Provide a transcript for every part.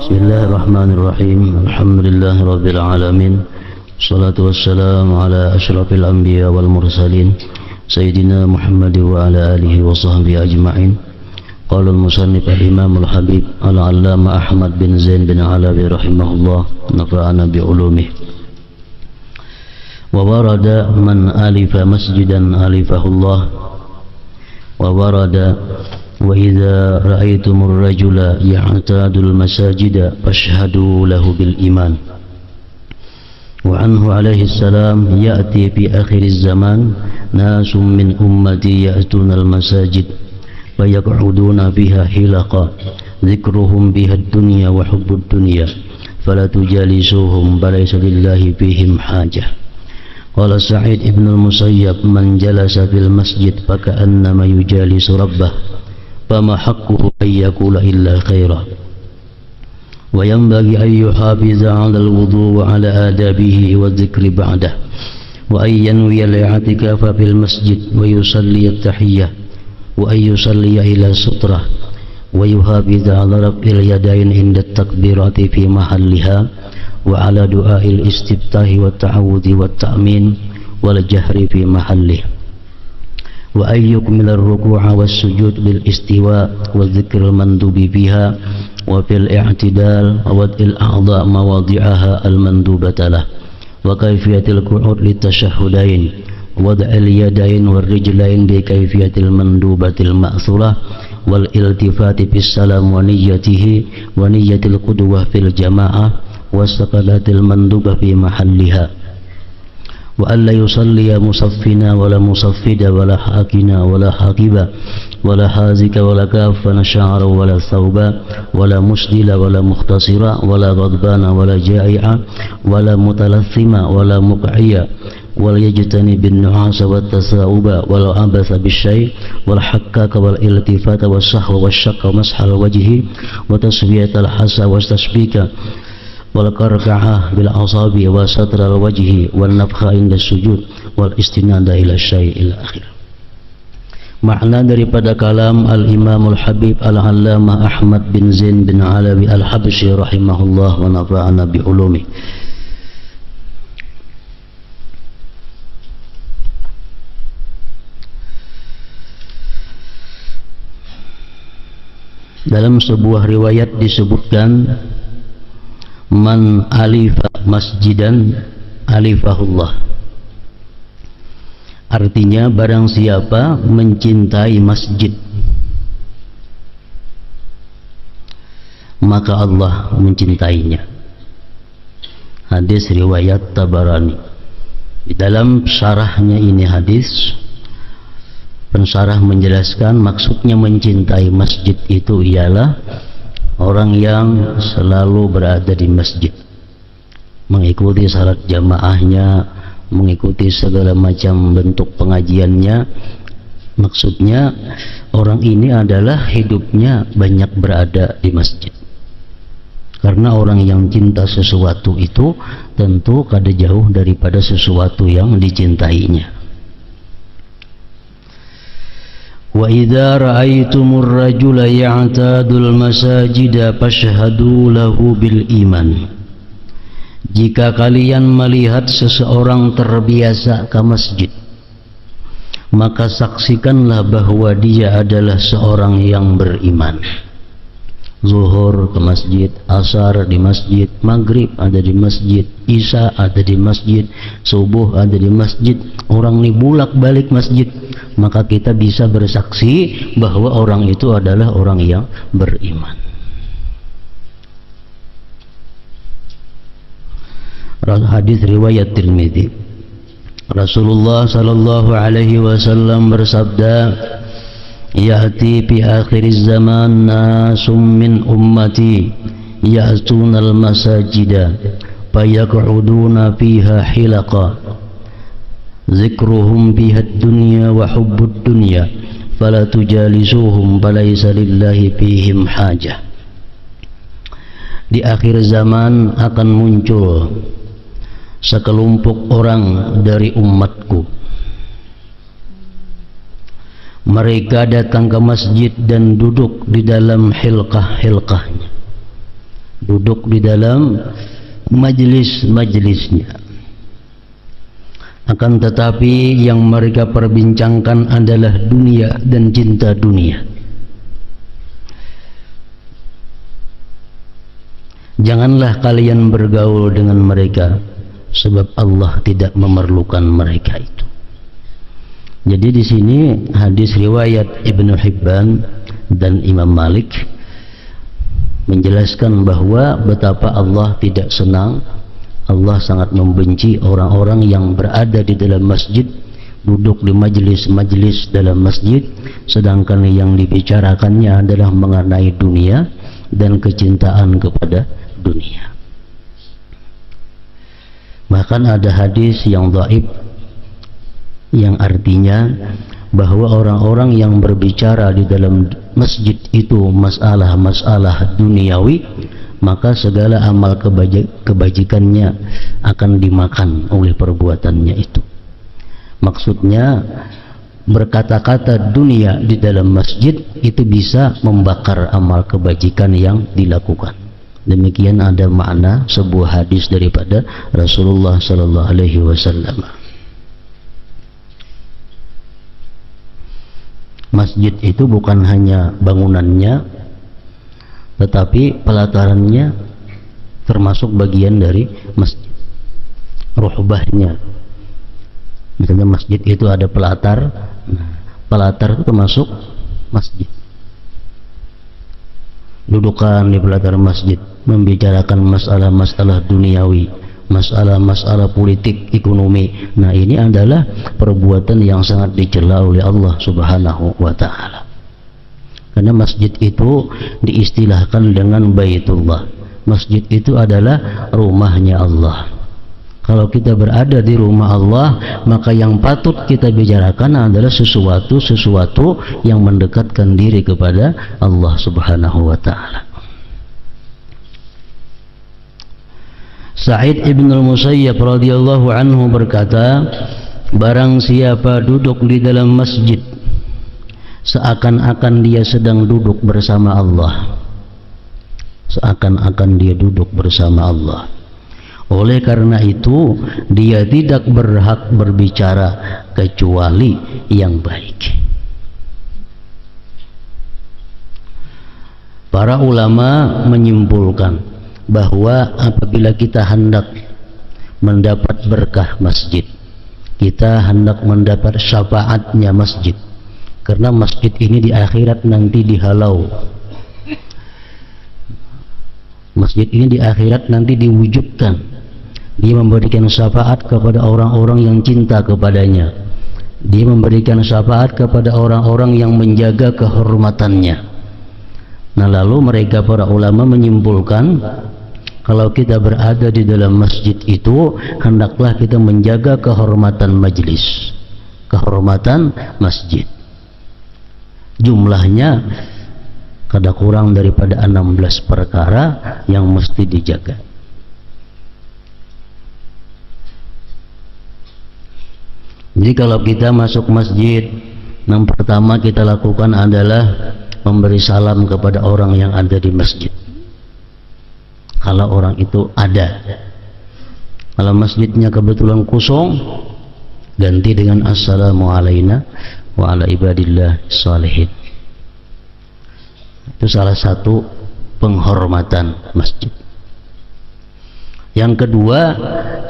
Bismillahirrahmanirrahim. Alhamdulillahirabbil alamin. Shalatu wassalamu ala asyrafil anbiya wal mursalin sayyidina Muhammad wa ala alihi wa sahbihi ajma'in. Qala al-musannif al-imam al-habib al-allama Ahmad bin Zain bin Alawi rahimahullah, nafa'ana bi ulumih. Wa warada man alifa masjidan alifahullah. Wa warada wa idza ra'aytumur rajula ya'tadul masajida fashhadu lahu bil iman. Wa anhu alaihi salam ya'ti fi akhiriz zaman nasum min ummati ya'tunal masajid wa yaq'uduna fiha hilaqa dzikruhum biha ad-dunya wa hubbud dunya fala tujalisuhum balaysa lillahi fihim hajah. Qala Sa'id ibn al-Musayyab man jalasa fil masjid faka'annama yujalisu rabbah فما حقه أن يقول إلا خيرا وينبغي أن يحافظ على الوضوء وعلى آدابه والذكر بعده وأن ينوي الاعتكاف في المسجد ويصلي التحية وأن يصلي إلى سترة ويحافظ على رفع اليدين عند التكبيرات في محلها وعلى دعاء الاستفتاح والتعوذ والتأمين والجهر في محله وأن يكمل الركوع والسجود بالاستواء والذكر المندوب فيها وفي الاعتدال ووضع الأعضاء مواضعها المندوبة له وكيفية القعود للتشهدين ووضع اليدين والرجلين بكيفية المندوبة المأثورة والالتفات في السلام ونيته ونية القدوة في الجماعة والسقلات المندوبة في محلها وألا يصلي مصفنا ولا مصفدا ولا حاكنا ولا حاكبا ولا حازك ولا كافا شعرا ولا ثوبا ولا مسدلا ولا مختصرا ولا غضبانا ولا جائعا ولا متلثما ولا مقعيا وليجتنب النعاس والتثاؤب والعبث بالشيء والحكاك والالتفات والسهو والشق ومسح الوجه وتسوية الحسى والتسبيك والقرقعة بالأصابع وستر الوجه والنفخ عند السجود والاستناد إلى الشيء إلى آخر. Makna daripada kalam al-Imam al-Habib al-Allamah Ahmad bin Zain bin Alawi al-Habsyi rahimahullah wa nafa'ana bi ulumi. Dalam sebuah riwayat disebutkan man alifa masjidan alifahullah, artinya barang siapa mencintai masjid maka Allah mencintainya. Hadis riwayat Tabarani. Di dalam syarahnya ini hadis, pensyarah menjelaskan maksudnya mencintai masjid itu ialah orang yang selalu berada di masjid, mengikuti salat jamaahnya, mengikuti segala macam bentuk pengajiannya. Maksudnya orang ini adalah hidupnya banyak berada di masjid. Karena orang yang cinta sesuatu itu tentu kada jauh daripada sesuatu yang dicintainya. Wa idza ra'aytumur rajula ya'tadul masajida fashhadu lahu bil iman. Jika kalian melihat seseorang terbiasa ke masjid, maka saksikanlah bahwa dia adalah seorang yang beriman. Zuhur ke masjid, asar di masjid, maghrib ada di masjid, isya ada di masjid, subuh ada di masjid. Orang ini bulak balik masjid, maka kita bisa bersaksi bahwa orang itu adalah orang yang beriman. Hadis riwayat Tirmidzi. Rasulullah sallallahu alaihi wasallam bersabda, ya'ti fi akhiriz zaman nasum min ummati ya'tunal masajida fayaq'uduna fiha hilaqa dzikruhum biha ad-dunya wa hubbud dunya fala tujalisuhum balaysa lillahi fihim hajah. Di akhir zaman akan muncul sekelompok orang dari umatku. Mereka datang ke masjid dan duduk di dalam hilqah-hilqahnya. duduk di dalam majelis-majelisnya. Akan tetapi yang mereka perbincangkan adalah dunia dan cinta dunia. Janganlah kalian bergaul dengan mereka, sebab Allah tidak memerlukan mereka itu. Jadi di sini hadis riwayat Ibnu Hibban dan Imam Malik menjelaskan bahwa betapa Allah tidak senang, Allah sangat membenci orang-orang yang berada di dalam masjid, duduk di majelis-majelis dalam masjid, sedangkan yang dibicarakannya adalah mengenai dunia dan kecintaan kepada dunia. Bahkan ada hadis yang dhaif yang artinya bahwa orang-orang yang berbicara di dalam masjid itu masalah-masalah duniawi, maka segala amal kebajikannya akan dimakan oleh perbuatannya itu. Maksudnya berkata-kata dunia di dalam masjid itu bisa membakar amal kebajikan yang dilakukan. Demikian ada makna sebuah hadis daripada Rasulullah sallallahu alaihi wasallam. Masjid itu bukan hanya bangunannya, tetapi pelatarannya termasuk bagian dari masjid. Ruhbahnya, misalnya masjid itu ada pelatar, pelatar itu termasuk masjid. Dudukan di pelatar masjid membicarakan masalah-masalah duniawi, masalah-masalah politik, ekonomi. Nah, ini adalah perbuatan yang sangat dicela oleh Allah Subhanahu wa taala. Karena masjid itu diistilahkan dengan Baitullah. Masjid itu adalah rumahnya Allah. Kalau kita berada di rumah Allah, maka yang patut kita bicarakan adalah sesuatu yang mendekatkan diri kepada Allah Subhanahu wa taala. Sa'id ibn al-Musayyab radhiyallahu anhu berkata, barang siapa duduk di dalam masjid seakan-akan dia sedang duduk bersama Allah, seakan-akan dia duduk bersama Allah, oleh karena itu dia tidak berhak berbicara kecuali yang baik. Para ulama menyimpulkan bahwa apabila kita hendak mendapat berkah masjid, kita hendak mendapat syafaatnya masjid, karena masjid ini di akhirat nanti dihalau, masjid ini di akhirat nanti diwujudkan, dia memberikan syafaat kepada orang-orang yang cinta kepadanya, dia memberikan syafaat kepada orang-orang yang menjaga kehormatannya. Nah, lalu mereka para ulama menyimpulkan, kalau kita berada di dalam masjid itu, hendaklah kita menjaga kehormatan majlis, kehormatan masjid. Jumlahnya kada kurang daripada 16 perkara yang mesti dijaga. Jadi kalau kita masuk masjid, yang pertama kita lakukan adalah memberi salam kepada orang yang ada di masjid, kalau orang itu ada. Kalau masjidnya kebetulan kosong, ganti dengan assalamu alayna wa ala ibadillah shalihin. Itu salah satu penghormatan masjid. Yang kedua,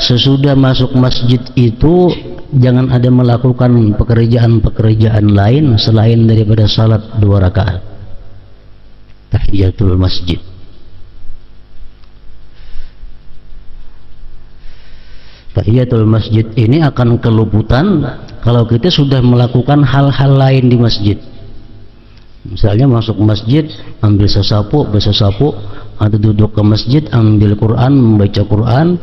sesudah masuk masjid itu jangan ada melakukan pekerjaan-pekerjaan lain selain daripada salat 2 rakaat tahiyatul masjid. Tahiyatul masjid ini akan keluputan kalau kita sudah melakukan hal-hal lain di masjid. Misalnya masuk masjid, ambil sesapu, atau duduk ke masjid, ambil Quran, membaca Quran,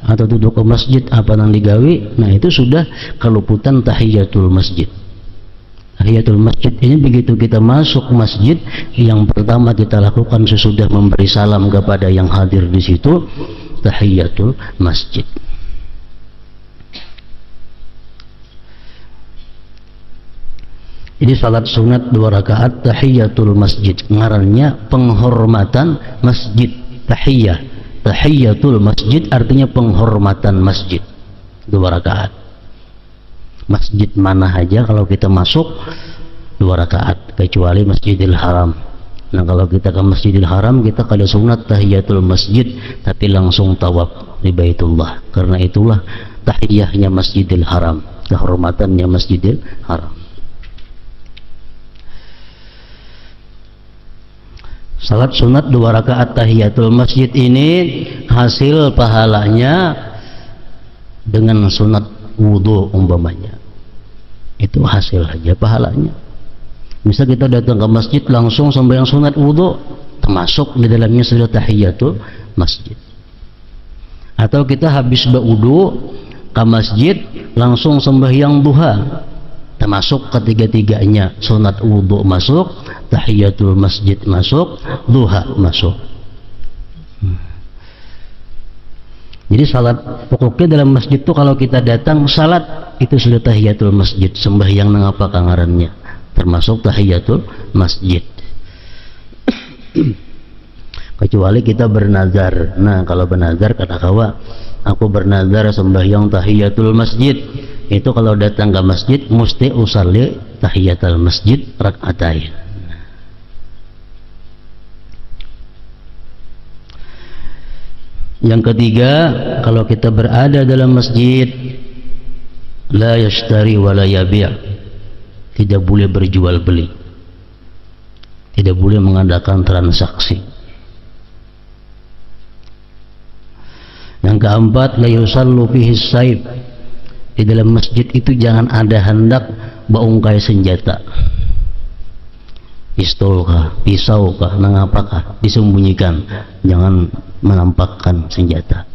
atau duduk ke masjid apa yang digawi. Nah, itu sudah keluputan tahiyatul masjid. Tahiyatul masjid ini begitu kita masuk masjid, yang pertama kita lakukan sesudah memberi salam kepada yang hadir di situ, tahiyatul masjid. Jadi salat sunat 2 rakaat tahiyatul masjid, ngarannya penghormatan masjid. Tahiyah, tahiyatul masjid artinya penghormatan masjid. 2 rakaat. Masjid mana aja kalau kita masuk 2 rakaat, kecuali Masjidil Haram. Nah kalau kita ke Masjidil Haram, kita kada sunat tahiyatul masjid, tapi langsung tawaf di Baitullah. Karena itulah tahiyahnya Masjidil Haram, kehormatannya Masjidil Haram. Salat sunat 2 rakaat tahiyatul masjid ini hasil pahalanya dengan sunat wudu umpamanya. Itu hasil aja pahalanya. Misal kita datang ke masjid langsung sembahyang sunat wudu, termasuk di dalamnya sudah tahiyatul masjid. Atau kita habis berwudu ke masjid langsung sembahyang duha, termasuk ketiga-tiganya. Sunat wudu masuk, tahiyatul masjid masuk, duha masuk. Jadi salat pokoknya dalam masjid itu kalau kita datang salat itu sudah tahiyatul masjid, sembahyang nang apa kangarannya, termasuk tahiyatul masjid. Kecuali kita bernazar. Nah kalau bernazar kata kawa, aku bernazar sembahyang tahiyatul masjid, itu kalau datang ke masjid mesti usalli tahiyatul masjid rakaatain. Yang ketiga, kalau kita berada dalam masjid, la yashtari wa la yabi', tidak boleh berjual beli, tidak boleh mengadakan transaksi. Yang keempat, la yusallu fihi saib, di dalam masjid itu jangan ada hendak baungkai senjata, pistol kah, pisau kah, nang apakah, disembunyikan, jangan menampakkan senjata.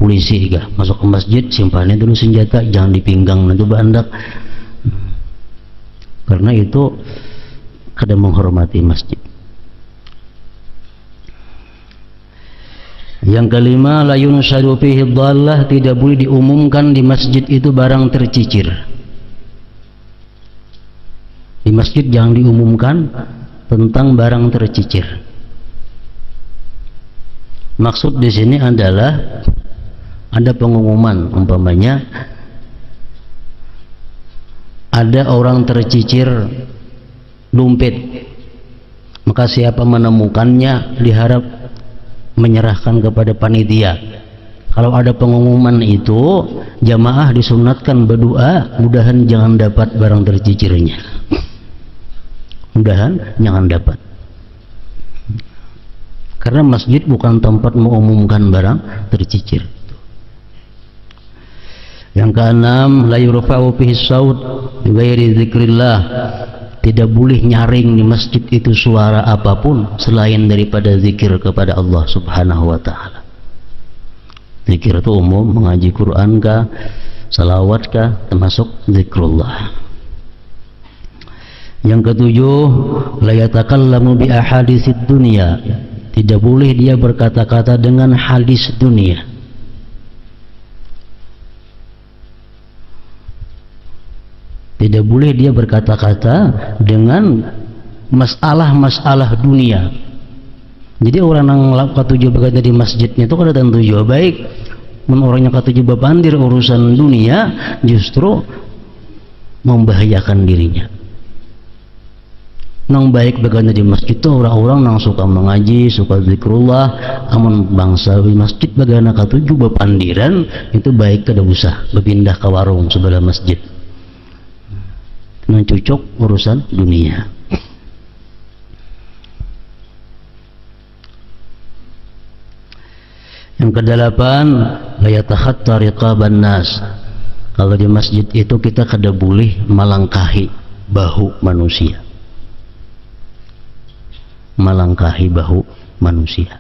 Polisi kah masuk ke masjid, simpannya dulu senjata, jangan di pinggang nanti bandak, karena itu kada menghormati masjid. Yang kelima, la yunshadu fihi dhallah, tidak boleh diumumkan di masjid itu barang tercicir. Di masjid jangan diumumkan tentang barang tercicir. Maksud di sini adalah ada pengumuman, umpamanya ada orang tercicir dompet, maka siapa menemukannya diharap menyerahkan kepada panitia. Kalau ada pengumuman itu, jamaah disunatkan berdoa, mudahan jangan dapat barang tercicirnya, mudahan jangan dapat. Karena masjid bukan tempat mengumumkan barang tercicir. Yang keenam, la yurfa'u fihi saut bi ghairi dzikrillah, tidak boleh nyaring di masjid itu suara apapun selain daripada zikir kepada Allah Subhanahu wa taala. Zikir itu umum, mengaji Quran kah, salawat kah, termasuk zikrullah. Yang ketujuh, la yatakallamu bi ahaditsid dunya, tidak boleh dia berkata-kata dengan hadis dunia. Tidak boleh dia berkata-kata dengan masalah-masalah dunia. Jadi orang yang katujuh berkata di masjidnya itu kada tentu baik. Orang yang katujuh babandir urusan dunia justru membahayakan dirinya. Nang baik berkata di masjid itu orang-orang nang suka mengaji, suka zikrullah, amun bangsa di masjid bagana katujuh bapandiran itu baik kada usah berpindah ke warung sebelah masjid. Nang cocok urusan dunia. Yang kedelapan, la yatakhatta riqaban nas. Kalau di masjid itu kita kada boleh melangkahi bahu manusia. Melangkahi bahu manusia.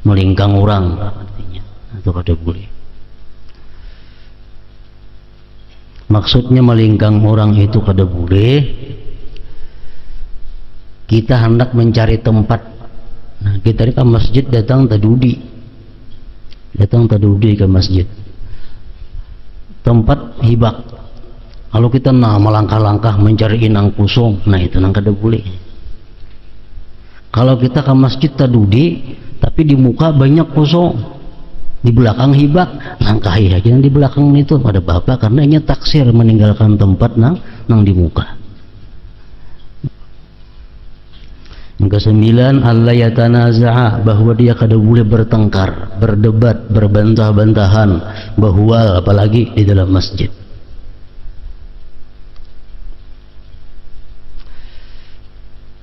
Melingkang orang artinya, itu kada boleh. Maksudnya melingkang orang itu kada boleh. Kita hendak mencari tempat. Nah, kita ke masjid datang tadudi ke masjid, tempat hibak, Kalau kita melangkah-langkah mencari inang kusong, nah itu nang kada boleh. Kalau kita ke masjid tadudi, tapi di muka banyak kosong, di belakang hibak, langkahi aja yang di belakang itu pada bapak, karena ini taksir meninggalkan tempat nang di muka. Yang kesembilan, Allah yatanaza'a, bahwa dia kada boleh bertengkar, berdebat, berbantah-bantahan, bahwa apalagi di dalam masjid.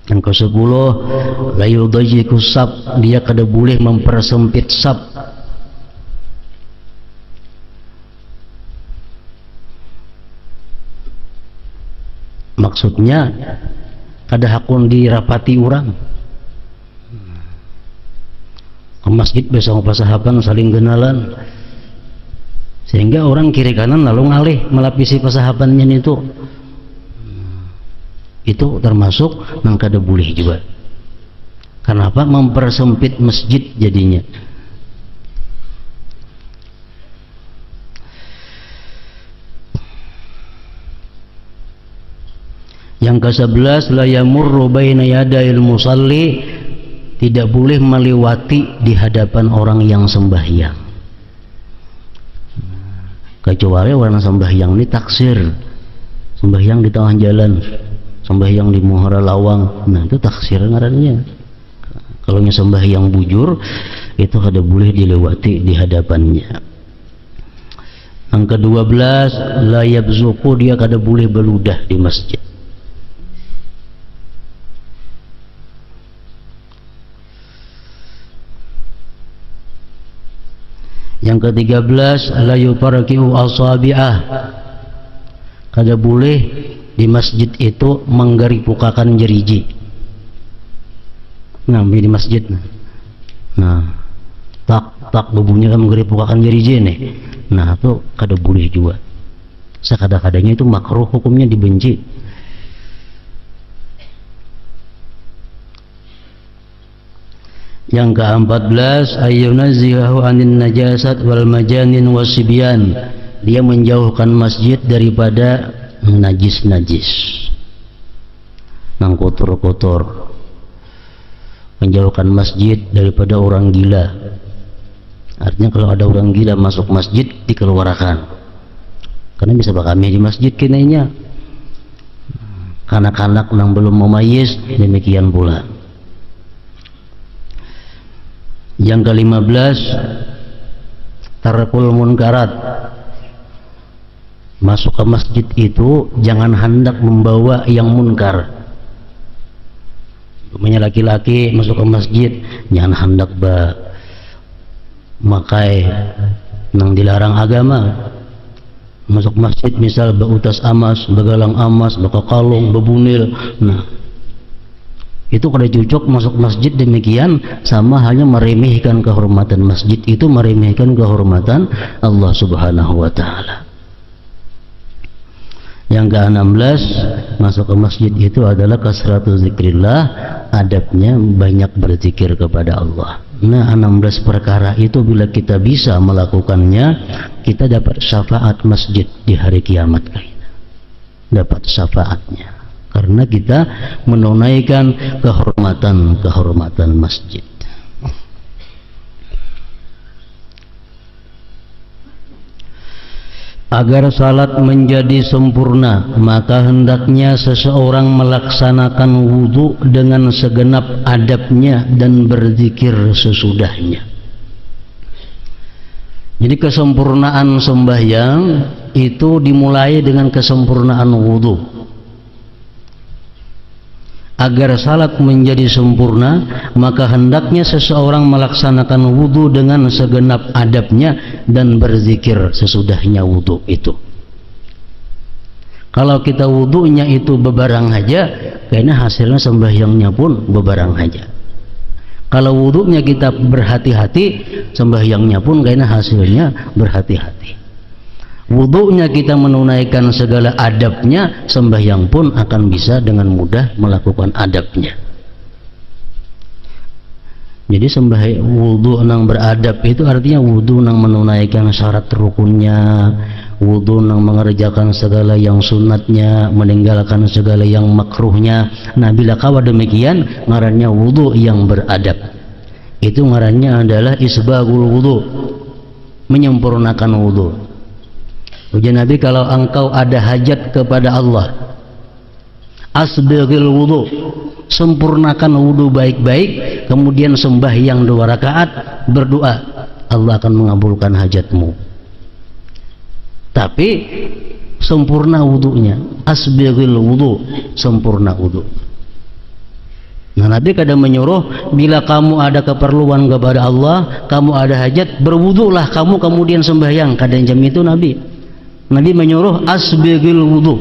Yang ke-10, la yudayyiqu sab, dia kada boleh mempersempit sab. Maksudnya kada hakun dirapati orang. Ke masjid besok pasahapan saling kenalan, sehingga orang kiri kanan lalu ngalih melapisi pasahapannya itu termasuk yang kada boleh juga. Kenapa? Mempersempit masjid jadinya. Yang ke-11, la yamurru baina yadayil musalli, tidak boleh melewati di hadapan orang yang sembahyang. Kecuali orang sembahyang ini taksir, sembahyang di tengah jalan, sembahyang di muhara lawang, nah itu taksir ngarannya. Kalau sembahyang bujur itu kada boleh dilewati di hadapannya. Yang ke-12, la yabzuqu, dia kada boleh beludah di masjid. Yang ke-13, la yutarki'u asabi'ah, kada boleh di masjid itu menggaripukakan jeriji. Nah, di masjid, nah tak berbunyi kan menggaripukakan jeriji nih. Nah itu kada boleh juga. Sekada-kadanya itu makruh, hukumnya dibenci. Yang ke-14, ayyunazzihahu anin najasat wal majanin wasibyan, dia menjauhkan masjid daripada najis-najis, nang kotor-kotor, menjauhkan masjid daripada orang gila. Artinya kalau ada orang gila masuk masjid dikeluarkan, karena bisa bakami di masjid kinainya. Kanak-kanak yang belum memayis demikian pula. Yang ke-15, tarakul munkarat, masuk ke masjid itu jangan hendak membawa yang munkar. Umpamanya laki-laki masuk ke masjid jangan hendak makai nang dilarang agama. Masuk masjid misal bautas amas, begalang amas, bakakalung, bebunil, nah itu kada cocok masuk masjid demikian, sama halnya meremehkan kehormatan masjid, itu meremehkan kehormatan Allah Subhanahu wa taala. Yang ke-16, masuk ke masjid itu adalah kasratu zikrillah, adabnya banyak berzikir kepada Allah. Nah, 16 perkara itu bila kita bisa melakukannya, kita dapat syafaat masjid di hari kiamat kalian. Dapat syafaatnya karena kita menunaikan kehormatan masjid. Agar salat menjadi sempurna, maka hendaknya seseorang melaksanakan wudu dengan segenap adabnya dan berzikir sesudahnya. Jadi kesempurnaan sembahyang itu dimulai dengan kesempurnaan wudu. Agar salat menjadi sempurna, maka hendaknya seseorang melaksanakan wudu dengan segenap adabnya dan berzikir sesudahnya wudu itu. Kalau kita wudunya itu bebarang aja, kayaknya hasilnya sembahyangnya pun bebarang aja. Kalau wudunya kita berhati-hati, sembahyangnya pun kayaknya hasilnya berhati-hati. Wudunya kita menunaikan segala adabnya, sembahyang pun akan bisa dengan mudah melakukan adabnya. Jadi wudu nang beradab itu artinya wudu nang menunaikan syarat rukunnya, wudu nang mengerjakan segala yang sunatnya, meninggalkan segala yang makruhnya. Nah, bila kawa demikian ngarannya wudu yang beradab. Itu ngarannya adalah isbagul wudu, menyempurnakan wudu. Ujian Nabi, kalau engkau ada hajat kepada Allah, asbagil wudu, sempurnakan wudu baik-baik, kemudian sembahyang 2 rakaat, berdoa, Allah akan mengabulkan hajatmu. Tapi sempurna wudunya, asbagil wudu, sempurna wudu. Nah, Nabi kadang menyuruh, bila kamu ada keperluan kepada Allah, kamu ada hajat, berwudulah kamu, kemudian sembahyang. Kadang jam itu Nabi menyuruh asbagil wudu,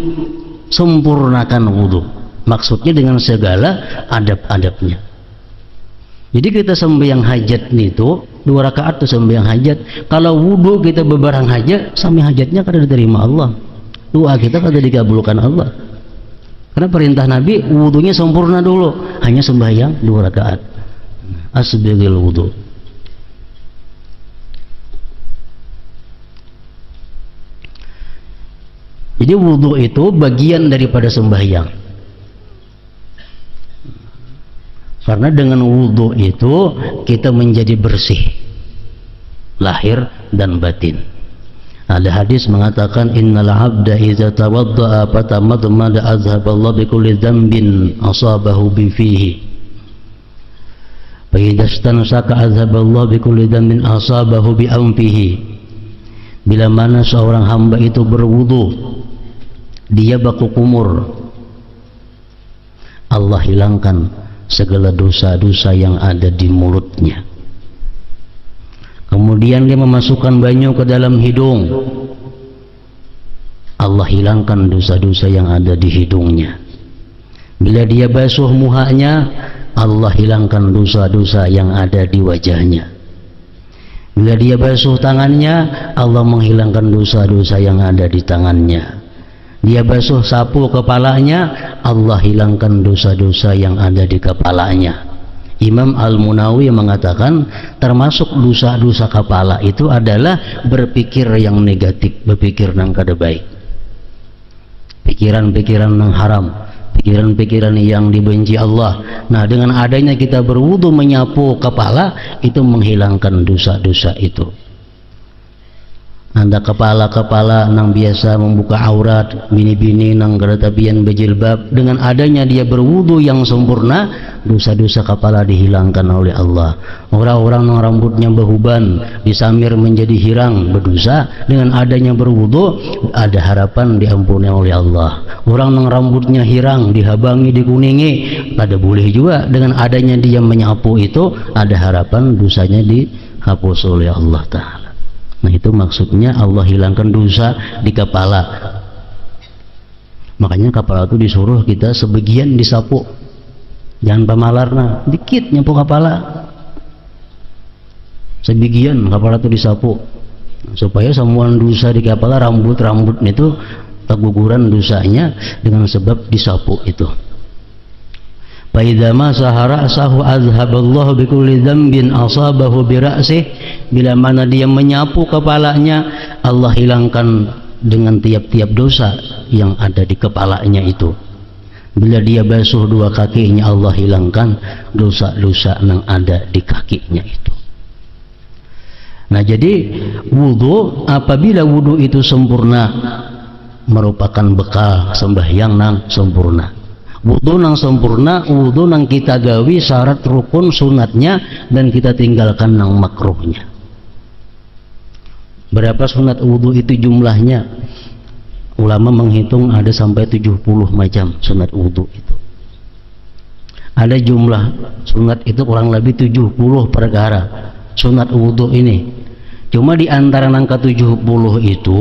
sempurnakan wudu. Maksudnya dengan segala adab-adabnya. Jadi kita sembahyang hajat itu 2 rakaat itu sembahyang hajat. Kalau wudu kita bebarang hajat, sampai hajatnya kada diterima Allah. Doa kita kada dikabulkan Allah. Karena perintah Nabi wudunya sempurna dulu, hanya sembahyang 2 rakaat. Asbagil wudu. Jadi wudu itu bagian daripada sembahyang. Karena dengan wudu itu kita menjadi bersih lahir dan batin. Ada hadis mengatakan, innal abda idza tawaddaa fatamadmada azhaballahu bikulli dhanbin asabahu bi fihi. Fa idza istansaka azhaballahu bikulli dhanbin asabahu bi anfihi. Bila mana seorang hamba itu berwudu, dia baku kumur, Allah hilangkan segala dosa-dosa yang ada di mulutnya. Kemudian dia memasukkan banyu ke dalam hidung, Allah hilangkan dosa-dosa yang ada di hidungnya. Bila dia basuh muhanya, Allah hilangkan dosa-dosa yang ada di wajahnya. Bila dia basuh tangannya, Allah menghilangkan dosa-dosa yang ada di tangannya. Dia basuh sapu kepalanya, Allah hilangkan dosa-dosa yang ada di kepalanya. Imam Al-Munawi mengatakan termasuk dosa-dosa kepala itu adalah berpikir yang negatif, berpikir yang kada baik, pikiran-pikiran yang haram, pikiran-pikiran yang dibenci Allah. Nah, dengan adanya kita berwudu menyapu kepala, itu menghilangkan dosa-dosa itu. Anda kepala-kepala nang biasa membuka aurat, bini-bini nang keretapian berjilbab, dengan adanya dia berwudu yang sempurna, dosa-dosa kepala dihilangkan oleh Allah. Orang-orang nang rambutnya beruban, disamir menjadi hirang, berdosa, dengan adanya berwudu ada harapan diampuni oleh Allah. Orang nang rambutnya hirang, dihabangi, dikuningi, ada boleh juga, dengan adanya dia menyapu itu ada harapan dosanya dihapus oleh Allah Ta'ala. Nah, itu maksudnya Allah hilangkan dosa di kepala. Makanya kepala itu disuruh kita sebagian disapu, jangan pamalarna, dikit nyapu kepala, sebagian kepala itu disapu, supaya semua dosa di kepala, rambut-rambut itu teguguran dosanya dengan sebab disapu itu. Faidza masaha ra'sahu azhaballahu bikulli dzambin asabahu bi ra'sihi. Bila mana dia menyapu kepalanya, Allah hilangkan dengan tiap-tiap dosa yang ada di kepalanya itu. Bila dia basuh 2 kakinya, Allah hilangkan dosa-dosa yang ada di kakinya itu. Nah, jadi wudu, apabila wudu itu sempurna, merupakan bekal sembahyang nang sempurna. Wudu nang sempurna, wudu nang kita gawi syarat rukun sunatnya dan kita tinggalkan nang makruhnya. Berapa sunat wudu itu jumlahnya? Ulama menghitung ada sampai 70 macam sunat wudu itu. Ada jumlah sunat itu kurang lebih 70 perkara sunat wudu ini. Cuma di antara nangka 70 itu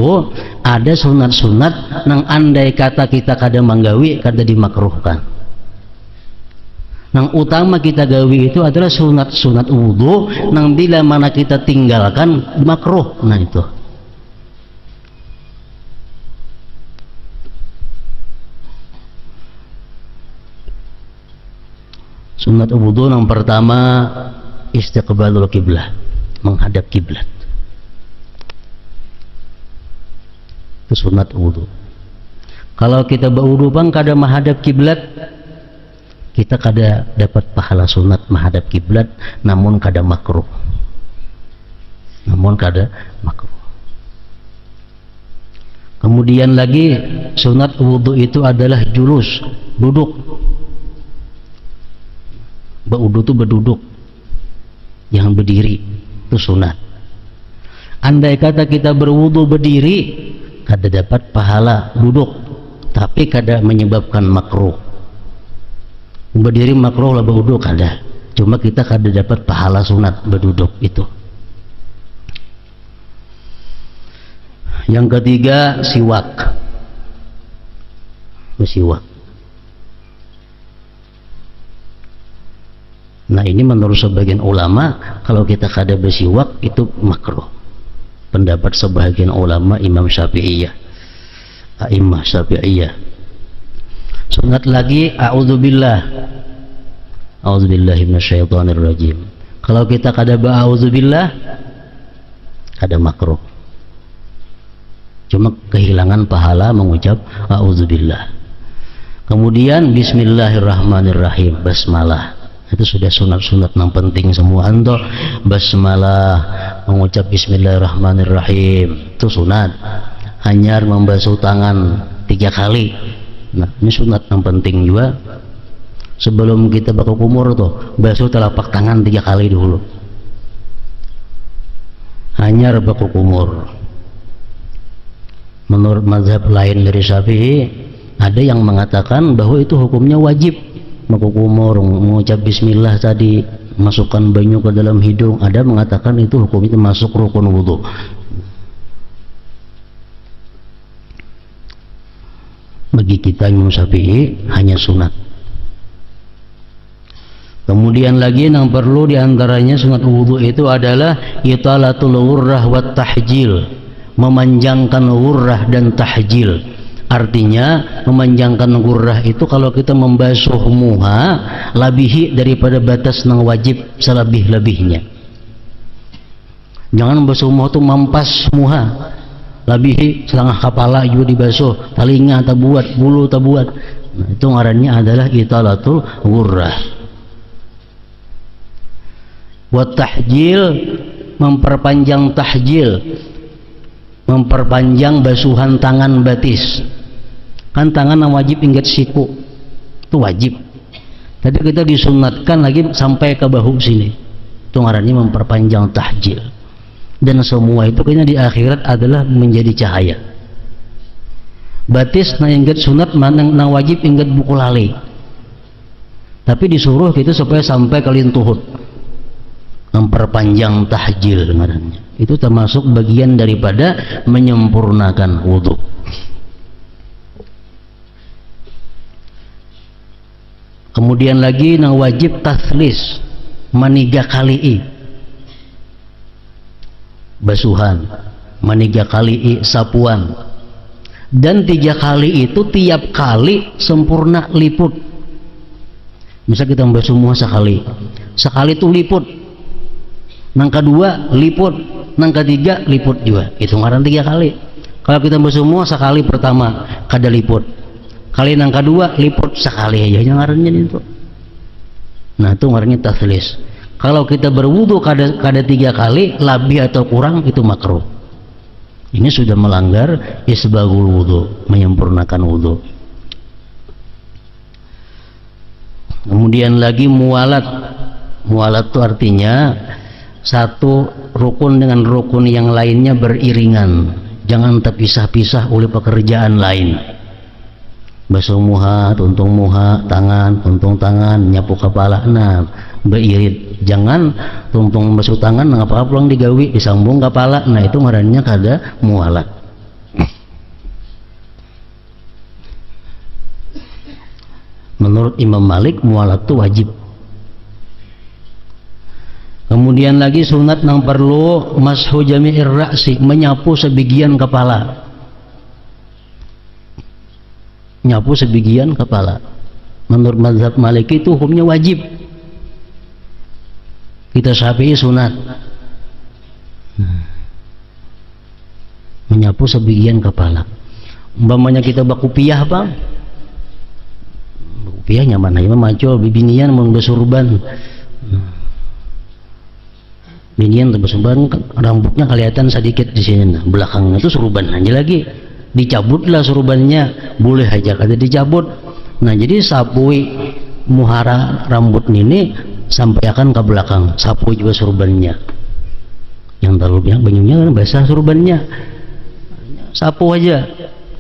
ada sunat-sunat nang andai kata kita kada manggawi kada dimakruhkan. Nang utama kita gawi itu adalah sunat-sunat wudu nang bila mana kita tinggalkan makruh. Nah, itu. Sunat wudu yang pertama istiqbalul kiblah, menghadap kiblat. Itu sunat wudu. Kalau kita berwudu bang kada menghadap kiblat, kita kada dapat pahala sunat menghadap kiblat, namun kada makruh. Kemudian lagi sunat wudu itu adalah julus, duduk. Berwudu itu berduduk, jangan berdiri, itu sunat. Andai kata kita berwudu berdiri, kada dapat pahala duduk, tapi kada menyebabkan makruh. Berdiri makruh lah, berwudu kada. Cuma kita kada dapat pahala sunat berduduk itu. Yang ketiga, siwak. Bersiwak. Nah ini menurut sebagian ulama, kalau kita kada bersiwak itu makruh. Pendapat sebagian ulama Imam Syafi'iyah, A'immah Syafi'iyah. Sunat lagi, a'udzubillah minasyaitonirrajim. Kalau kita kada ba'udzubillah, kada makruh. Cuma kehilangan pahala mengucap a'udzubillah. Kemudian bismillahirrahmanirrahim, basmalah. Itu sudah sunat-sunat yang penting semua. Anto basmalah, mengucap bismillahirrahmanirrahim, itu sunat. Hanyar membasuh tangan 3 kali. Nah ini sunat yang penting juga. Sebelum kita bakal kumur tuh, basuh telapak tangan 3 kali dulu. Hanyar bakal kumur. Menurut mazhab lain dari Syafi'i, ada yang mengatakan bahwa itu hukumnya wajib. Kumur, mengucap bismillah tadi, masukkan banyu ke dalam hidung. Ada mengatakan itu hukum itu masuk rukun wudu. Bagi kita Imam Syafi'i hanya sunat. Kemudian lagi yang perlu diantaranya sunat wudu itu adalah italatul ghurrah wat tahjil, memanjangkan ghurrah dan tahjil. Artinya memanjangkan ghurrah itu kalau kita membasuh muha labihi daripada batas nang wajib selebih-lebihnya. Jangan membasuh muha itu mampas muha labihi setengah kepala juga dibasuh, telinga tak buat, bulu tak buat. Nah, itu ngarannya adalah italatul ghurrah. Wa tahjil, memperpanjang tahjil, memperpanjang basuhan tangan batis. Kan tangan yang wajib ingat siku, itu wajib. Tapi kita disunatkan lagi sampai ke bahu sini. Itu ngarannya memperpanjang tahjil. Dan semua itu kayaknya di akhirat adalah menjadi cahaya. Batis na ingat sunat, na wajib ingat buku lali. Tapi disuruh kita supaya sampai ke lintuhut. Memperpanjang tahjil ngarannya. Itu termasuk bagian daripada menyempurnakan wudu. Kemudian lagi nang wajib taslis, maniga kali basuhan, maniga kali sapuan, dan 3 kali itu tiap kali sempurna liput. Misal kita membasuh muha sekali itu liput, nang kedua liput, nang ketiga liput juga. Itu ngaran 3 kali. Kalau kita membasuh muha sekali pertama kada liput, kali nang kedua liput sekali aja ngarannya itu. Nah itu ngarannya taslis. Kalau kita berwudu kada 3 kali lebih atau kurang itu makruh. Ini sudah melanggar isbagul wudu, menyempurnakan wudu. Kemudian lagi mualat. Mualat itu artinya satu rukun dengan rukun yang lainnya beriringan, jangan terpisah-pisah oleh pekerjaan lain. Basuh muha, tuntung muha, tangan, tuntung tangan, nyapu kepala, nah beririt. Jangan tuntung basuh tangan ngapa pulang digawi disambung kepala, nah itu ngarannya kada mualat. Menurut Imam Malik mualat itu wajib. Kemudian lagi sunat yang perlu mashu jami'ir ra'si, menyapu sebagian kepala. Nyapu sebagian kepala. Menurut mazhab Maliki itu hukumnya wajib. Kita Syafi'i sunat. menyapu sebagian kepala. Umpamanya kita bakupiah apa? Bakupiah nyaman aja macul bibinian mun besurban. Binian bersurban rambutnya kelihatan sedikit di sini, nah, belakangnya itu surban aja lagi. Dicabutlah surbannya, boleh aja kata dicabut. Nah, jadi sapui muhara rambut ini sampaikan ke belakang, sapu juga surbannya. Yang terlalu banyak banyunya kan basah surbannya. Sapu aja.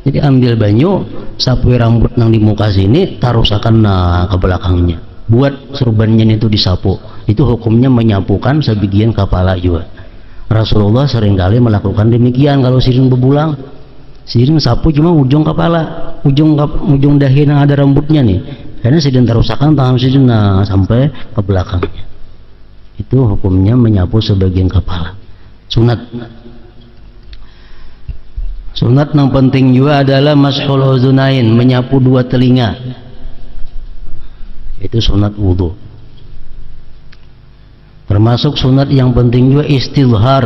Jadi ambil banyu, sapu rambut yang di muka sini, tarusakan ke belakangnya. Buat surbannya itu disapu. Itu hukumnya menyapukan sebagian kepala juga. Rasulullah seringkali melakukan demikian kalau sireng bebulang. Sireng sapu cuma ujung kepala, ujung dahi yang ada rambutnya nih. Karena sedang tarusakan tangan sireng sampai ke belakangnya. Itu hukumnya menyapu sebagian kepala. Sunat. Sunat yang penting juga adalah mashul uzunain, menyapu dua telinga. Itu sunat wudu. Termasuk sunat yang penting juga istizhar.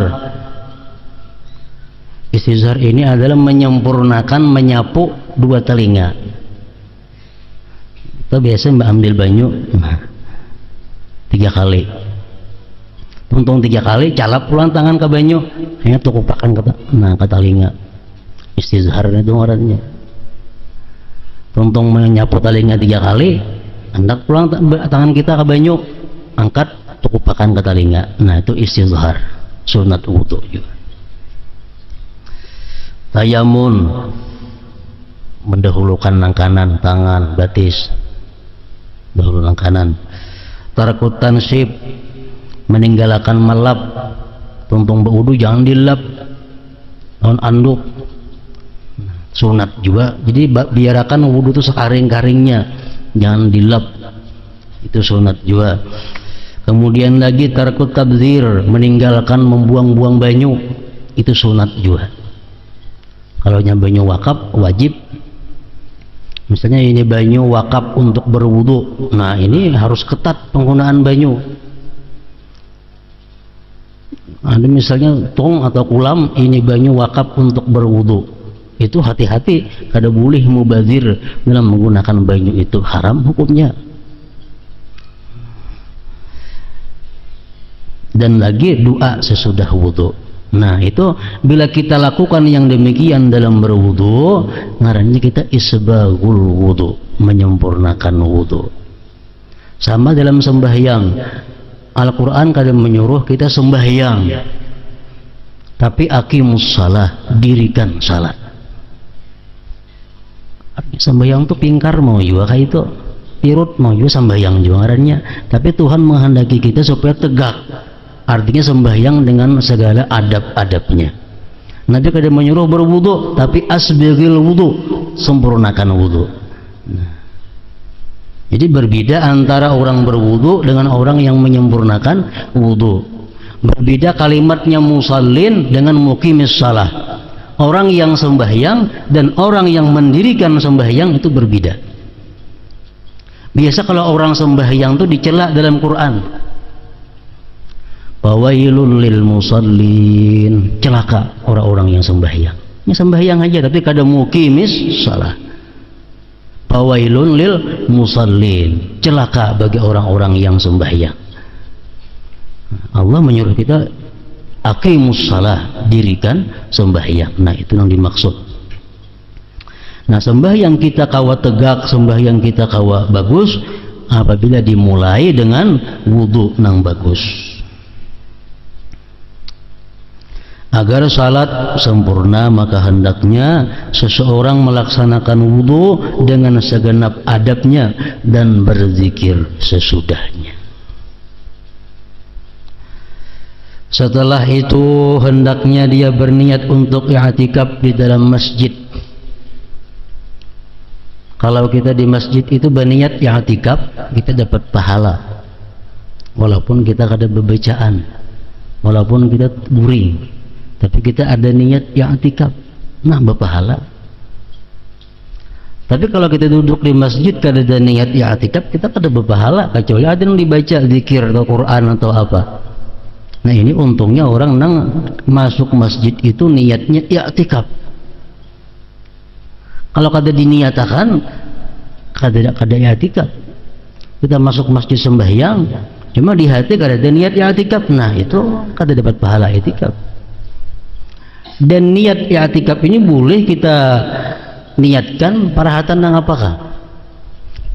Istizhar ini adalah menyempurnakan menyapu dua telinga. Kita biasa ambil banyu 3 kali. Tuntung 3 kali, calap pulang tangan ke banyu, hanya tukupakan ke telinga. Istizhar itu orangnya. Tuntung menyapu telinga 3 kali, hendak pulang tangan kita ke banyu, angkat tukupakan ke telinga. Nah, itu istizhar, sunat wudu juga. Tayamun, mendahulukan nang kanan tangan batis, dahulu nang kanan. Tarkut tansib, meninggalkan melap. Tuntung berwudu jangan dilap, non anduk. Sunat juga. Jadi biarkan wudu itu sekaring-karingnya, jangan dilap. Itu sunat juga. Kemudian lagi tarkut tabdzir, meninggalkan membuang-buang banyu. Itu sunat juga. Kalau banyu wakaf wajib. Misalnya ini banyu wakaf untuk berwudu, nah ini harus ketat penggunaan banyu. Ada misalnya tong atau kulam, ini banyu wakaf untuk berwudu, itu hati-hati, kada boleh mubazir dalam menggunakan banyu, itu haram hukumnya. Dan lagi doa sesudah wudu. Nah, itu bila kita lakukan yang demikian dalam berwudu, ngarannya kita isbagul wudu, menyempurnakan wudu. Sama dalam sembahyang, Al-Quran kadang menyuruh kita sembahyang, tapi aqimus shalah, dirikan salat. Sembahyang itu pingkar mau juga kayak itu, pirut mau juga sembahyang juga ngarannya. Tapi Tuhan menghendaki kita supaya tegak. Artinya sembahyang dengan segala adab-adabnya. Nabi kadang menyuruh berwudu, tapi asbagil wudu, sempurnakan wudu. Nah, jadi berbeda antara orang berwudu dengan orang yang menyempurnakan wudu. Berbeda kalimatnya musallin dengan muqimis shalah. Orang yang sembahyang dan orang yang mendirikan sembahyang itu berbeda. Biasa kalau orang sembahyang itu dicela dalam Quran. Fawailul lil musallin, celaka orang-orang yang sembahyang. Ya sembahyang aja tapi kada muqimis shalah. Fawailun lil musallin, celaka bagi orang-orang yang sembahyang. Allah menyuruh kita aqimus shalah, dirikan sembahyang. Nah, itu yang dimaksud. Nah, sembahyang kita kawa tegak, sembahyang kita kawa bagus apabila dimulai dengan wudu nang bagus. Agar salat sempurna, maka hendaknya seseorang melaksanakan wudu dengan segenap adabnya dan berzikir sesudahnya. Setelah itu hendaknya dia berniat untuk i'tikaf di dalam masjid. Kalau kita di masjid itu berniat i'tikaf, kita dapat pahala. Walaupun kita kada bebacaan, walaupun kita guring, tapi kita ada niat i'tikaf, nah berpahala. Tapi kalau kita duduk di masjid kada ada niat i'tikaf, kita kada berpahala, kecuali ada yang dibaca zikir atau Quran atau apa. Nah ini untungnya orang nang masuk masjid itu niatnya i'tikaf. Kalau kada diniatakan kada i'tikaf. Kita masuk masjid sembahyang cuma di hati kada ada niat i'tikaf, nah itu kada dapat pahala i'tikaf. Dan niat i'tikaf ini boleh kita niatkan parahatan nang apakah?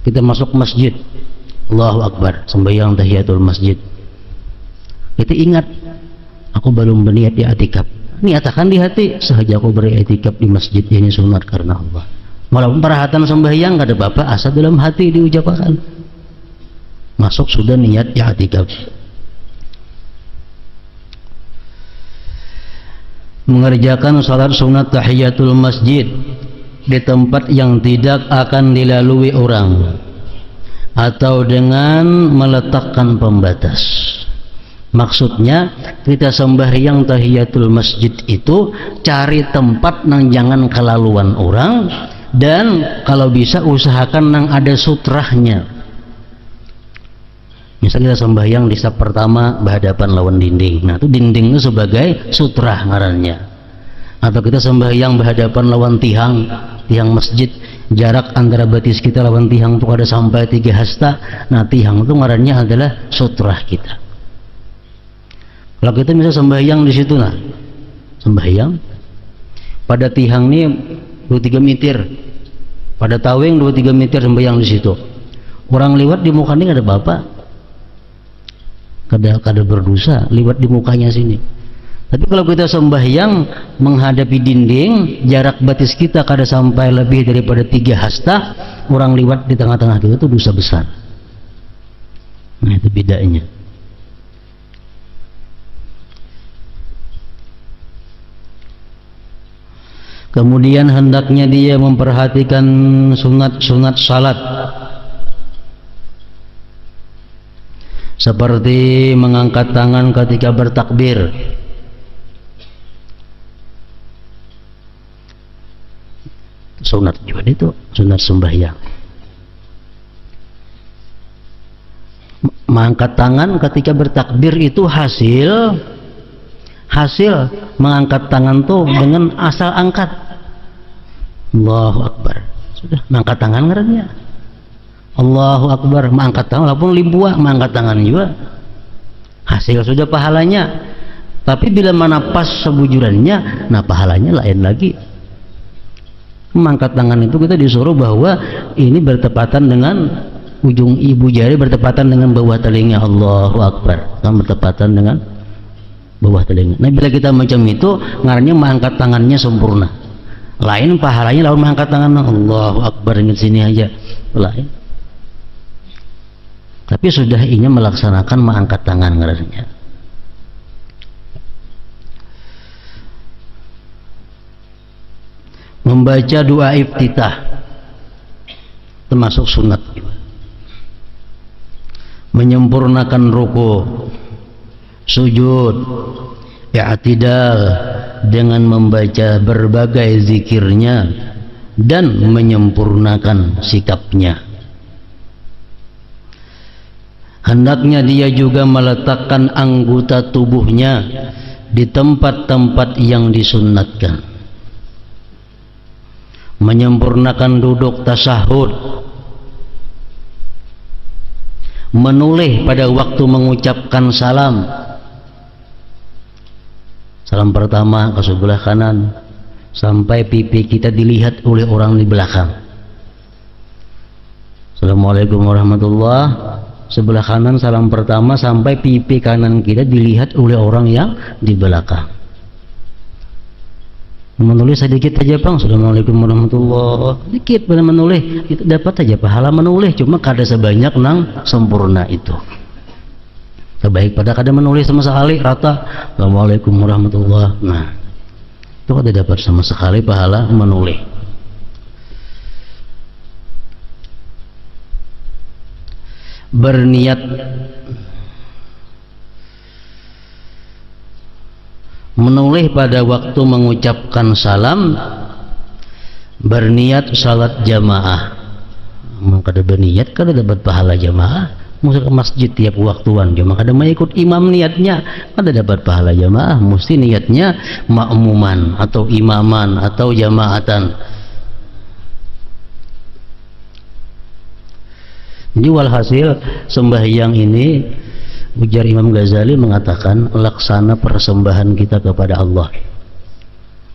Kita masuk masjid, Allahu Akbar, sembahyang tahiyatul masjid. Kita ingat, aku belum berniat i'tikaf. Niatakan di hati, sahaja aku beriktikaf di masjid ini sunat karena Allah. Walaupun parahatan sembahyang kada apa-apa, asal dalam hati diucapkan. Masuk sudah niat i'tikaf. Mengerjakan salat sunat tahiyatul masjid di tempat yang tidak akan dilalui orang atau dengan meletakkan pembatas. Maksudnya kita sembahyang tahiyatul masjid itu cari tempat nang jangan kelaluan orang, dan kalau bisa usahakan nang ada sutrahnya. Misalnya kita sembahyang di saf pertama berhadapan lawan dinding, nah itu dinding itu sebagai sutrah ngarannya. Atau kita sembahyang berhadapan lawan tiang masjid, jarak antara batis kita lawan tiang itu ada sampai 3 hasta, nah tiang itu ngarannya adalah sutrah kita. Kalau kita bisa sembahyang di situ, nah sembahyang pada tiang ini 2-3 meter, pada taweng 2-3 meter sembahyang di situ. Orang lewat di muka ini ada bapak, kada berdosa lewat di mukanya sini. Tapi kalau kita sembahyang menghadapi dinding, jarak batis kita kada sampai lebih daripada 3 hasta, orang lewat di tengah-tengah kita itu dosa besar. Nah itu bedanya. Kemudian hendaknya dia memperhatikan sunat-sunat salat, seperti mengangkat tangan ketika bertakbir, sunat juga itu, sunat sembahyang. Mengangkat tangan ketika bertakbir itu hasil mengangkat tangan tuh dengan asal angkat. Allahu Akbar, sudah mengangkat tangan ngarannya. Allahu Akbar, mengangkat tangan, walaupun limbua mengangkat tangan juga hasil sudah pahalanya. Tapi bila mana pas sebujurannya, nah pahalanya lain lagi. Mengangkat tangan itu kita disuruh bahwa ini bertepatan dengan ujung ibu jari, bertepatan dengan bawah telinga. Allahu Akbar, kan bertepatan dengan bawah telinga. Nah bila kita macam itu ngarannya mengangkat tangannya sempurna. Lain pahalanya lawan mengangkat tangan Allahu Akbar ingat sini aja, lain. Tapi sudah ini melaksanakan mengangkat tangan ngarannya. Membaca doa iftitah termasuk sunat juga. Menyempurnakan ruku, sujud, i'tidal dengan membaca berbagai zikirnya dan menyempurnakan sikapnya. Hendaknya dia juga meletakkan anggota tubuhnya di tempat-tempat yang disunnatkan. Menyempurnakan duduk tasyahud, menoleh pada waktu mengucapkan salam. Salam pertama ke sebelah kanan sampai pipi kita dilihat oleh orang di belakang. Assalamualaikum warahmatullah, sebelah kanan salam pertama sampai pipi kanan kita dilihat oleh orang yang di belakang. Menulis sedikit saja bang, Assalamualaikum warahmatullah, dikit pada menulis itu dapat saja pahala menulis, cuma kada sebanyak nang sempurna itu. Terbaik pada kada menulis sama sekali rata Assalamualaikum warahmatullah, nah itu kada dapat sama sekali pahala menulis. Berniat menulis pada waktu mengucapkan salam, berniat salat jamaah. Kada berniat kada dapat pahala jamaah, mesti ke masjid tiap waktuan jamaah, kada mau ikut imam niatnya kada dapat pahala jamaah, mesti niatnya makmuman atau imaman atau jamaatan. Jadi walhasil sembahyang ini, ujar Imam Ghazali mengatakan, laksana persembahan kita kepada Allah.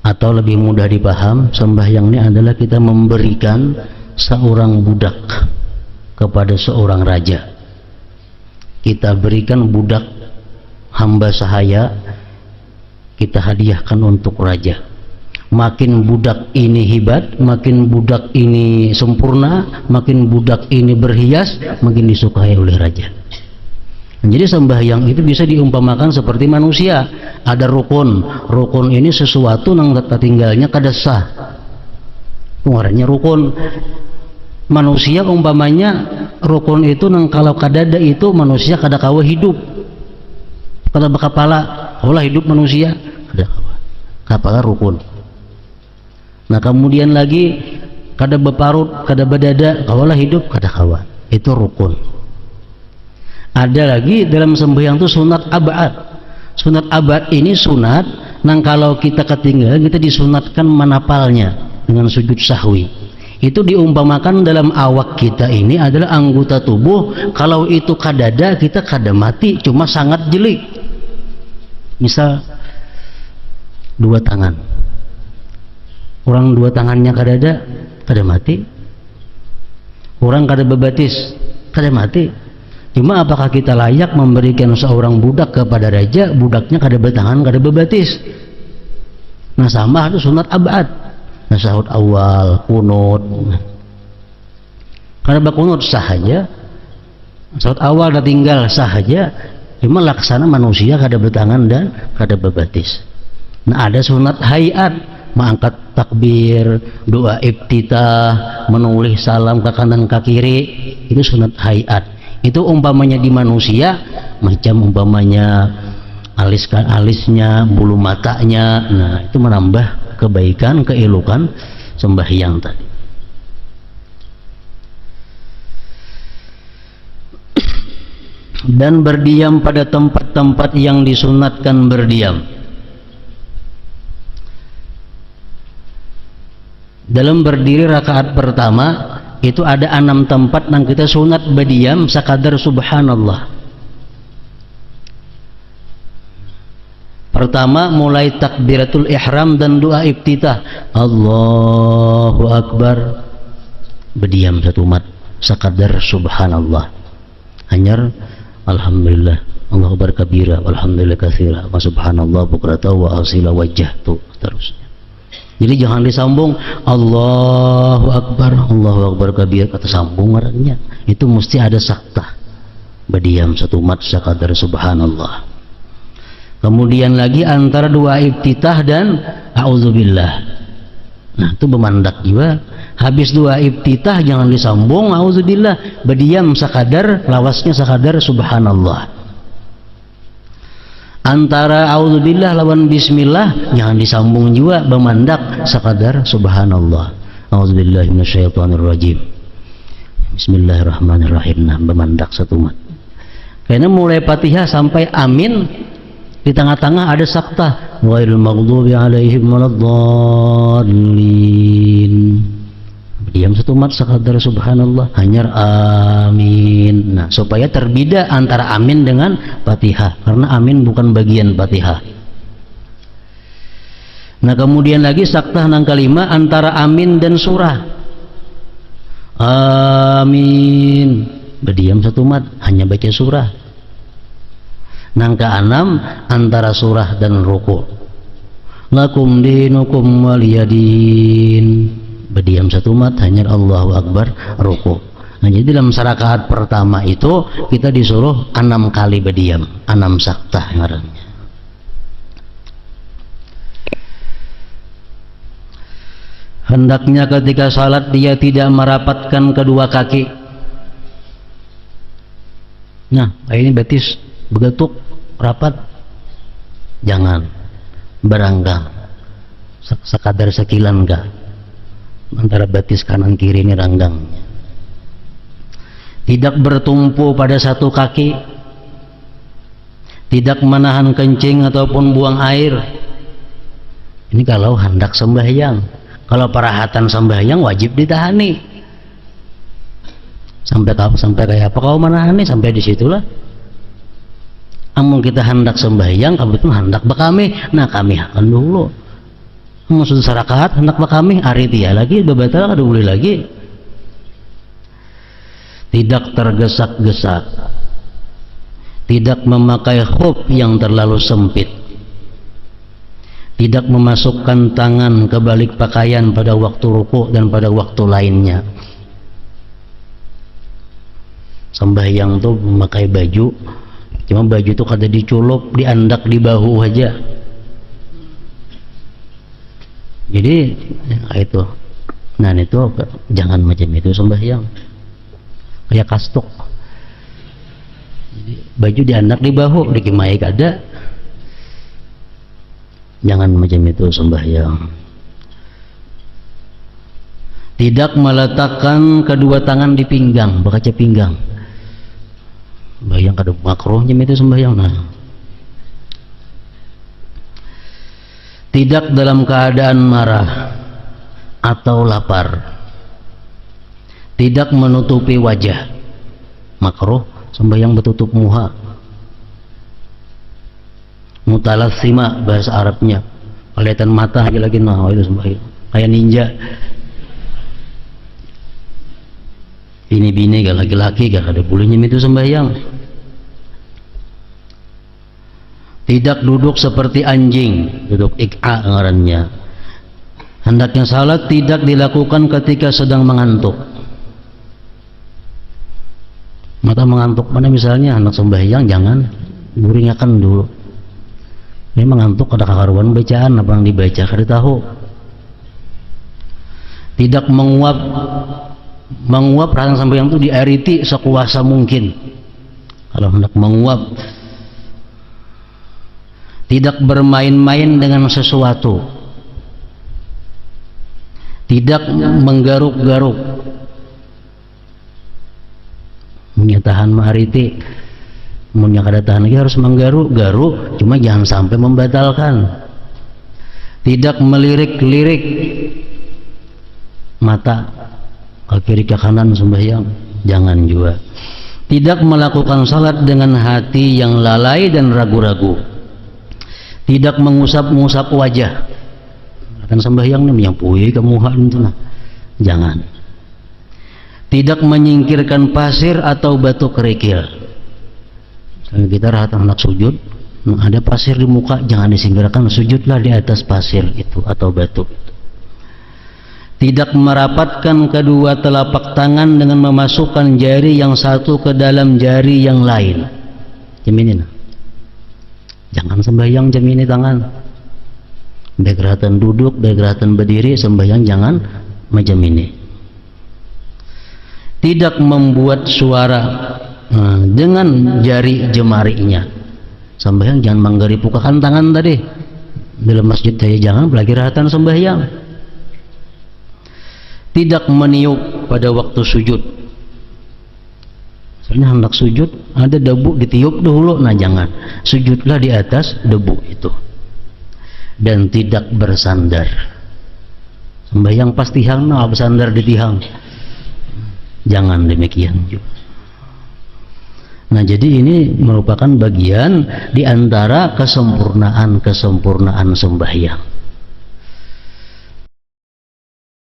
Atau lebih mudah dipaham, sembahyang ini adalah kita memberikan seorang budak kepada seorang raja. Kita berikan budak hamba sahaya, kita hadiahkan untuk raja. Makin budak ini hebat, makin budak ini sempurna, makin budak ini berhias, makin disukai oleh raja. Jadi sembahyang itu bisa diumpamakan seperti manusia. Ada rukun, rukun ini sesuatu yang tinggalnya kada sah, pengarangnya rukun. Manusia umpamanya rukun itu nang kalau kada ada itu manusia kada kawa hidup, kada bakapala, kaulah hidup manusia kada kawa, kapala rukun. Nah kemudian lagi kada beparut, kada bedada, kawalah hidup kada kawa, itu rukun. Ada lagi dalam sembahyang itu sunat abad. Sunat abad ini sunat nang kalau kita ketinggalan kita disunatkan manapalnya dengan sujud sahwi. Itu diumpamakan dalam awak kita ini adalah anggota tubuh, kalau itu kadada kita kada mati, cuma sangat jeli. Misal dua tangan, orang dua tangannya kadada, kada mati. Orang kada bebatis, kada mati. Cuma apakah kita layak memberikan seorang budak kepada raja, budaknya kada bertangan, kada bebatis? Nah sama itu sunat abad. Nasahud awal, kunut. Karena berkunut sahaja, nasahud awal dah tinggal sahaja. Cuma laksana manusia kada bertangan dan kada bebatis. Nah ada sunat hayat, mengangkat takbir, doa iftitah, menulis salam ke kanan ke kiri, itu sunat hayat. Itu umpamanya di manusia, macam umpamanya alisnya, bulu matanya. Nah itu menambah kebaikan, keelokan sembahyang tadi. Dan berdiam pada tempat-tempat yang disunatkan berdiam. Dalam berdiri rakaat pertama itu ada 6 tempat yang kita sunat berdiam sakadar subhanallah. Pertama mulai takbiratul ihram dan doa iftitah, Allahu Akbar, berdiam 1 mat sakadar subhanallah. Hanyar alhamdulillah, Allahu Akbar kabira, alhamdulillah katsira, wa subhanallah bukrata wa asila wajjahtu, terusnya. Jadi jangan disambung Allahu Akbar kabira, kata sambung marahnya. Itu mesti ada sakta. Berdiam 1 mat sakadar subhanallah. Kemudian lagi antara doa iftitah dan a'udzubillah. Nah itu bemandak juga. Habis doa iftitah jangan disambung a'udzubillah, berdiam sakadar, lawasnya sakadar subhanallah. Antara a'udzubillah lawan bismillah jangan disambung juga, bemandak sakadar subhanallah. A'udzubillahi minasyaitonirrajim. Bismillahirrahmanirrahim. Nah bemandak 1 mat. Karena mulai Fatihah sampai amin di tengah-tengah ada sakta, ghairil maghdubi alaihim waladdallin. Diam 1 mat sakadar subhanallah, hanyar amin. Nah supaya terbeda antara amin dengan Fatihah, karena amin bukan bagian Fatihah. Nah kemudian lagi sakta nang kelima antara amin dan surah. Amin, berdiam 1 mat, hanya baca surah. Nang keenam antara surah dan ruku. Lakum dinukum waliyadin, berdiam 1 mat, hanya Allahu Akbar ruku. Nah jadi dalam rakaat pertama itu kita disuruh 6 kali berdiam, 6 sakta ngarannya. Hendaknya ketika salat dia tidak merapatkan kedua kaki. Nah ini betis begetuk rapat, jangan beranggang sekadar sekilan enggak, antara batis kanan kiri ini ranggang. tidak bertumpu pada satu kaki, tidak menahan kencing ataupun buang air. Ini kalau hendak sembahyang. Kalau parahatan sembahyang wajib ditahani. Sampai kayak apa kau menahani? Sampai disitulah. Amun kita hendak sembahyang, kamu itu hendak bakami. Nah kami akan dulu. Maksud syarakat hendak bakami, hari dia lagi bebatal kada boleh lagi. Tidak tergesa-gesa, tidak memakai khuf yang terlalu sempit, tidak memasukkan tangan ke balik pakaian pada waktu ruku dan pada waktu lainnya. Sembahyang tuh memakai baju, cuma baju itu kada diculup, diandak di bahu aja. Jadi itu, nah itu jangan macam itu sembahyang. Kayak kastuk, baju dianak di bahu, dikimai kada. Jangan macam itu sembahyang. Tidak meletakkan kedua tangan di pinggang, bakaca pinggang. Bayang kada makruhnya itu sembahyang. Nah, tidak dalam keadaan marah atau lapar, tidak menutupi wajah, makruh sembahyang bertutup muha. Mutalassima bahasa Arabnya, kelihatan mata lagi, nah itu sembahyang kayak ninja. Ini bini gak laki-laki gak ada bolehnya itu sembahyang. Tidak duduk seperti anjing, duduk ik'a ngarannya. Hendaknya salat tidak dilakukan ketika sedang mengantuk. Mata mengantuk mana misalnya anak sembahyang, jangan guringakan dulu. Ini mengantuk ada kakaruan bacaan apa yang dibaca kada tahu. Tidak menguap perasaan sembahyang itu diariti sekuasa mungkin. Kalau hendak menguap, tidak bermain-main dengan sesuatu, tidak menggaruk-garuk. Menyatahan mahariti, munya kada tahan lagi harus menggaruk-garuk, cuma jangan sampai membatalkan. Tidak melirik-lirik mata ke kiri ke kanan sembahyang, jangan juga. Tidak melakukan salat dengan hati yang lalai dan ragu-ragu. Tidak mengusap-ngusap wajah. Kan sembahyang nih yang puyi kemuhan itu nah, jangan. Tidak menyingkirkan pasir atau batu kerikil. Misalnya kita hendak sujud, nah ada pasir di muka, jangan disingkirkan, sujudlah di atas pasir itu atau batu itu. Tidak merapatkan kedua telapak tangan dengan memasukkan jari yang satu ke dalam jari yang lain. Jaminin. Jangan sembahyang jamini tangan. Degeratan duduk, degeratan berdiri, sembahyang jangan macam ini. Tidak membuat suara dengan jari jemarinya. Sembahyang jangan menggeripukakan tangan tadi. Dalam masjid saya jangan apalagi rahatan sembahyang. Tidak meniup pada waktu sujud. Soalnya hendak sujud ada debu ditiup dulu, nah jangan. Sujudlah di atas debu itu. Dan tidak bersandar. Sembahyang pas tihang, nah bersandar di tihang. Jangan demikian juga. Nah jadi ini merupakan bagian di antara kesempurnaan sembahyang.